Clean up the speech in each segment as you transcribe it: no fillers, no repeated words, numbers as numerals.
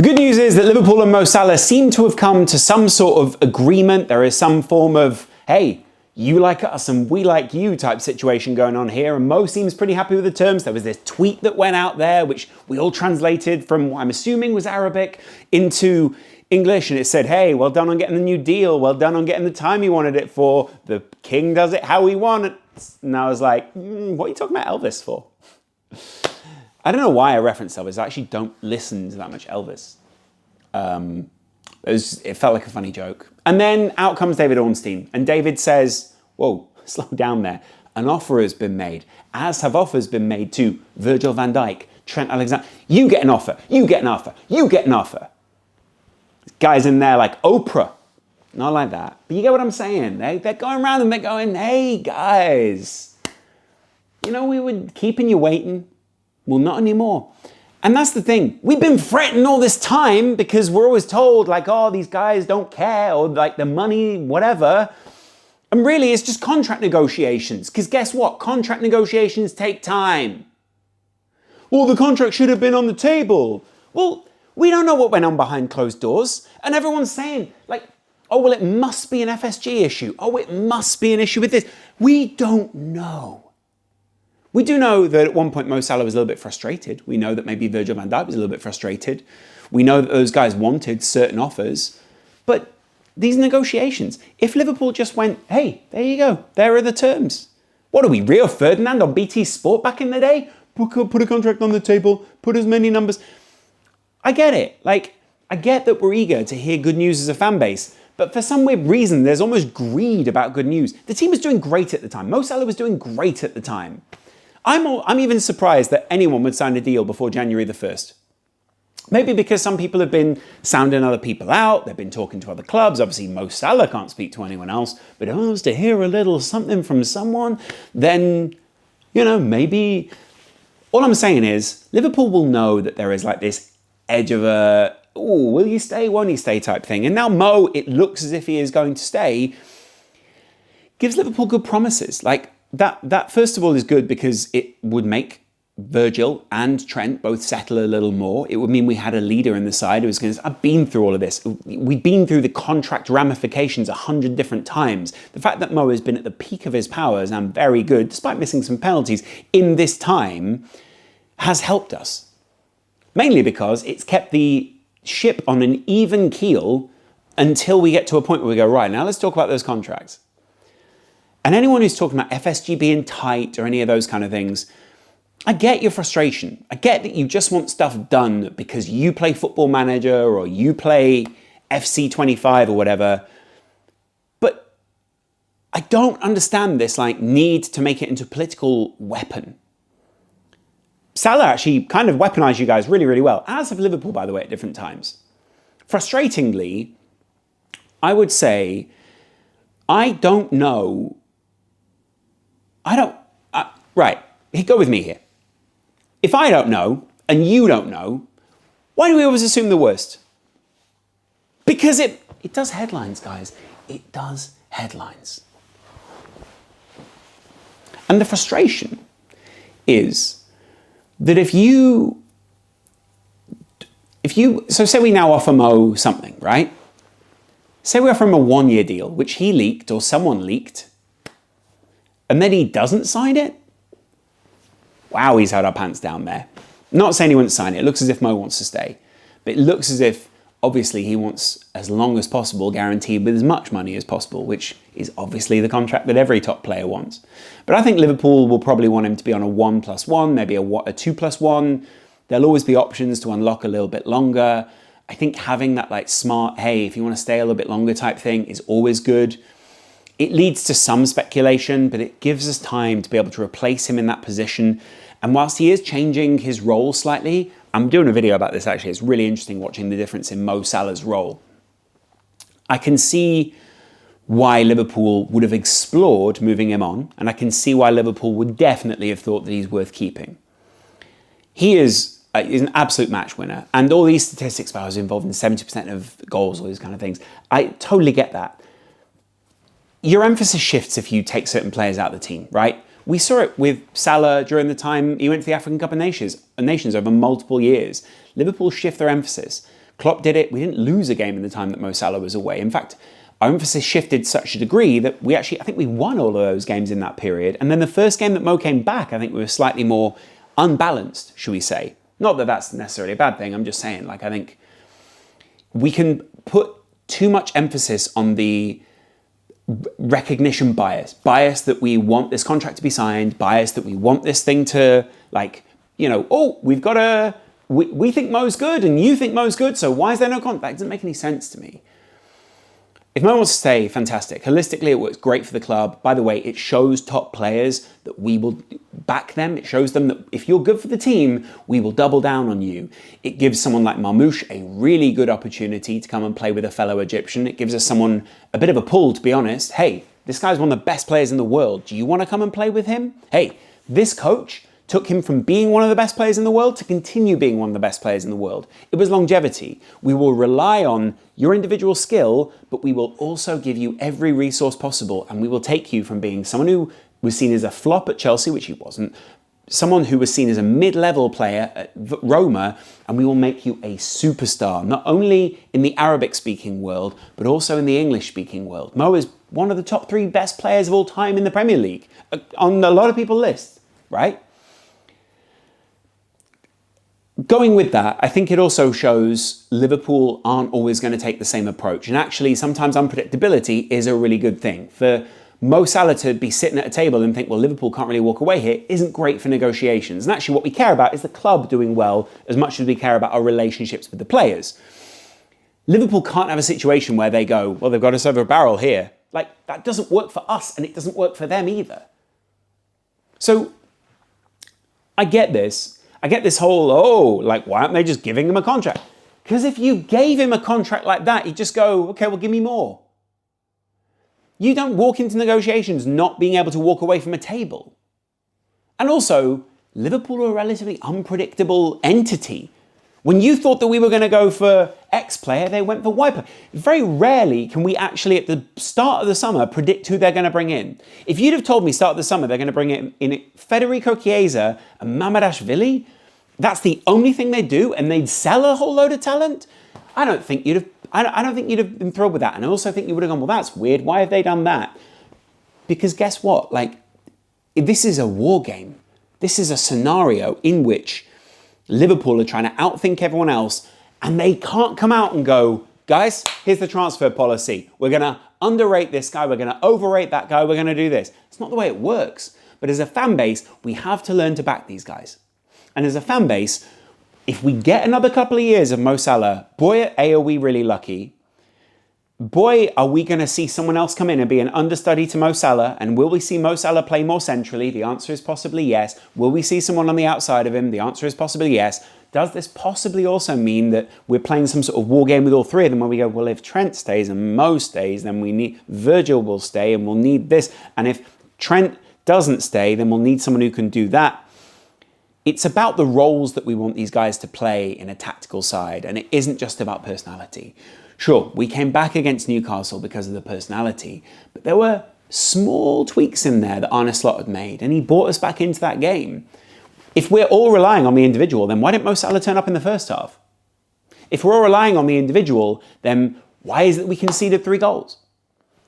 good news is that Liverpool and Mo Salah seem to have come to some sort of agreement. There is some form of, hey, you like us and we like you type situation going on here. And Mo seems pretty happy with the terms. There was this tweet that went out there, which we all translated from what I'm assuming was Arabic into English. And it said, hey, well done on getting the new deal. Well done on getting the time you wanted it for. The king does it how he wants. And I was like, what are you talking about Elvis for? I don't know why I referenced Elvis. I actually don't listen to that much Elvis. It felt like a funny joke. And then out comes David Ornstein. And David says, whoa, slow down there. An offer has been made, as have offers been made to Virgil van Dijk, Trent Alexander. You get an offer, you get an offer, you get an offer. Guys in there like Oprah. Not like that. But you get what I'm saying. They're going around and they're going, hey, guys. You know, we were keeping you waiting. Well, not anymore. And that's the thing. We've been fretting all this time because we're always told like, oh, these guys don't care or like the money, whatever. And really it's just contract negotiations. Because guess what? Contract negotiations take time. Well, the contract should have been on the table. Well, we don't know what went on behind closed doors. And everyone's saying like, oh, well, it must be an FSG issue. Oh, it must be an issue with this. We don't know. We do know that at one point Mo Salah was a little bit frustrated. We know that maybe Virgil van Dijk was a little bit frustrated. We know that those guys wanted certain offers. But these negotiations, if Liverpool just went, hey, there you go, there are the terms. What are we, Rio Ferdinand on BT Sport back in the day? Put a contract on the table, put as many numbers. I get it. Like, I get that we're eager to hear good news as a fan base. But for some weird reason, there's almost greed about good news. The team was doing great at the time. Mo Salah was doing great at the time. I'm even surprised that anyone would sign a deal before January the 1st. Maybe because some people have been sounding other people out, they've been talking to other clubs. Obviously, Mo Salah can't speak to anyone else. But if I was to hear a little something from someone, then, you know, maybe... All I'm saying is, Liverpool will know that there is like this edge of a, oh, will you stay, won't you stay type thing. And now Mo, it looks as if he is going to stay, gives Liverpool good promises. Like, That first of all is good because it would make Virgil and Trent both settle a little more. It would mean we had a leader in the side who was going to, I've been through all of this. We've been through the contract ramifications 100 different times. The fact that Mo has been at the peak of his powers and very good, despite missing some penalties in this time, has helped us. Mainly because it's kept the ship on an even keel until we get to a point where we go, right, now let's talk about those contracts. And anyone who's talking about FSG being tight or any of those kind of things, I get your frustration. I get that you just want stuff done because you play Football Manager or you play FC25 or whatever. But I don't understand this like need to make it into a political weapon. Salah actually kind of weaponized you guys really, really well, as have Liverpool, by the way, at different times. Frustratingly, I would say, I don't know. Right, go with me here. If I don't know, and you don't know, why do we always assume the worst? Because it does headlines, guys. It does headlines. And the frustration is that so say we now offer Mo something, right? Say we offer him a 1-year deal, which he leaked or someone leaked, and then he doesn't sign it? Wow, he's held our pants down there. Not saying he wouldn't sign it. It looks as if Mo wants to stay. But it looks as if, obviously, he wants as long as possible, guaranteed with as much money as possible, which is obviously the contract that every top player wants. But I think Liverpool will probably want him to be on a 1+1, maybe a 2+1. There'll always be options to unlock a little bit longer. I think having that like smart, hey, if you want to stay a little bit longer type thing is always good. It leads to some speculation, but it gives us time to be able to replace him in that position. And whilst he is changing his role slightly, I'm doing a video about this actually, it's really interesting watching the difference in Mo Salah's role. I can see why Liverpool would have explored moving him on, and I can see why Liverpool would definitely have thought that he's worth keeping. He is an absolute match winner, and all these statistics about he's involved in 70% of goals, all these kind of things. I totally get that. Your emphasis shifts if you take certain players out of the team, right? We saw it with Salah during the time he went to the African Cup of Nations over multiple years. Liverpool shift their emphasis. Klopp did it. We didn't lose a game in the time that Mo Salah was away. In fact, our emphasis shifted such a degree that I think we won all of those games in that period. And then the first game that Mo came back, I think we were slightly more unbalanced, should we say. Not that that's necessarily a bad thing. I'm just saying, I think we can put too much emphasis on the recognition bias that we want this contract to be signed, bias that we want this thing to, we think Mo's good and you think Mo's good, so why is there no contract? That doesn't make any sense to me. If Mo wants to stay, fantastic. Holistically, it works great for the club. By the way, it shows top players that we will back them. It shows them that if you're good for the team, we will double down on you. It gives someone like Marmoush a really good opportunity to come and play with a fellow Egyptian. It gives us someone a bit of a pull, to be honest. Hey, this guy's one of the best players in the world. Do you want to come and play with him? Hey, this coach took him from being one of the best players in the world to continue being one of the best players in the world. It was longevity. We will rely on your individual skill, but we will also give you every resource possible, and we will take you from being someone who was seen as a flop at Chelsea, which he wasn't, someone who was seen as a mid-level player at Roma, and we will make you a superstar, not only in the Arabic-speaking world, but also in the English-speaking world. Mo is one of the top 3 best players of all time in the Premier League, on a lot of people's lists, right? Going with that, I think it also shows Liverpool aren't always going to take the same approach. And actually, sometimes unpredictability is a really good thing. For Mo Salah to be sitting at a table and think, well, Liverpool can't really walk away here, isn't great for negotiations. And actually, what we care about is the club doing well as much as we care about our relationships with the players. Liverpool can't have a situation where they go, well, they've got us over a barrel here. That doesn't work for us, and it doesn't work for them either. So, I get this. I get this whole, why aren't they just giving him a contract? Because if you gave him a contract like that, he'd just go, okay, well, give me more. You don't walk into negotiations not being able to walk away from a table. And also, Liverpool are a relatively unpredictable entity. When you thought that we were going to go for X player, they went for Y player. Very rarely can we actually, at the start of the summer, predict who they're going to bring in. If you'd have told me start of the summer they're going to bring in Federico Chiesa and Mamadashvili, that's the only thing they'd do, and they'd sell a whole load of talent, I don't think you'd have been thrilled with that. And I also think you would have gone, well, that's weird. Why have they done that? Because guess what? This is a war game. This is a scenario in which Liverpool are trying to outthink everyone else, and they can't come out and go, guys, here's the transfer policy. We're going to underrate this guy. We're going to overrate that guy. We're going to do this. It's not the way it works. But as a fan base, we have to learn to back these guys. And as a fan base, if we get another couple of years of Mo Salah, boy, are we really lucky. Boy, are we going to see someone else come in and be an understudy to Mo Salah? And will we see Mo Salah play more centrally? The answer is possibly yes. Will we see someone on the outside of him? The answer is possibly yes. Does this possibly also mean that we're playing some sort of war game with all 3 of them where we go, well, if Trent stays and Mo stays, then we need Virgil will stay and we'll need this. And if Trent doesn't stay, then we'll need someone who can do that. It's about the roles that we want these guys to play in a tactical side, and it isn't just about personality. Sure, we came back against Newcastle because of the personality, but there were small tweaks in there that Arne Slot had made, and he brought us back into that game. If we're all relying on the individual, then why didn't Mo Salah turn up in the first half? If we're all relying on the individual, then why is it we conceded 3 goals?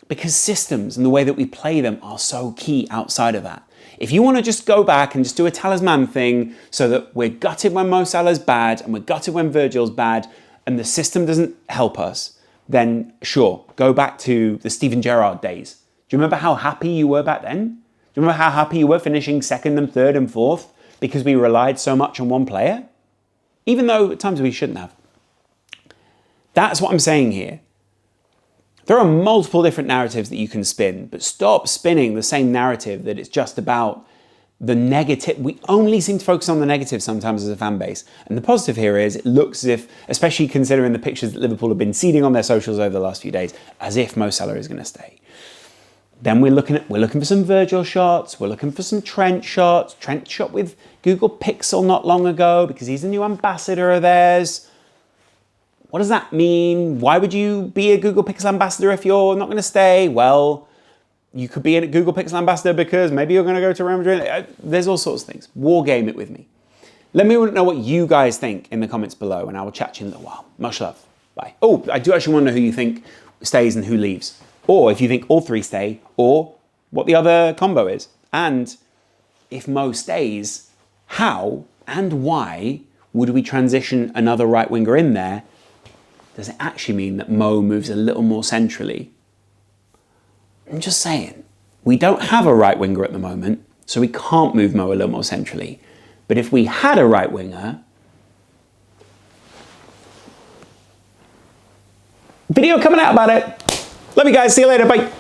Because systems and the way that we play them are so key outside of that. If you want to just go back and just do a talisman thing so that we're gutted when Mo Salah's bad and we're gutted when Virgil's bad and the system doesn't help us, then sure, go back to the Steven Gerrard days. Do you remember how happy you were back then? Do you remember how happy you were finishing 2nd and 3rd and 4th because we relied so much on one player? Even though at times we shouldn't have. That's what I'm saying here. There are multiple different narratives that you can spin, but stop spinning the same narrative that it's just about the negative. We only seem to focus on the negative sometimes as a fan base. And the positive here is it looks as if, especially considering the pictures that Liverpool have been seeding on their socials over the last few days, as if Mo Salah is going to stay. Then we're looking for some Virgil shots. We're looking for some Trent shots. Trent shot with Google Pixel not long ago because he's a new ambassador of theirs. What does that mean? Why would you be a Google Pixel ambassador if you're not going to stay? Well, you could be a Google Pixel ambassador because maybe you're going to go to Real Madrid. There's all sorts of things. War game it with me. Let me know what you guys think in the comments below, and I will chat to you in a little while. Much love. Bye. Oh, I do actually want to know who you think stays and who leaves. Or if you think all three stay, or what the other combo is. And if Mo stays, how and why would we transition another right winger in there? Does it actually mean that Mo moves a little more centrally? I'm just saying, we don't have a right winger at the moment, so we can't move Mo a little more centrally. But if we had a right winger, video coming out about it. Love you guys, see you later, bye.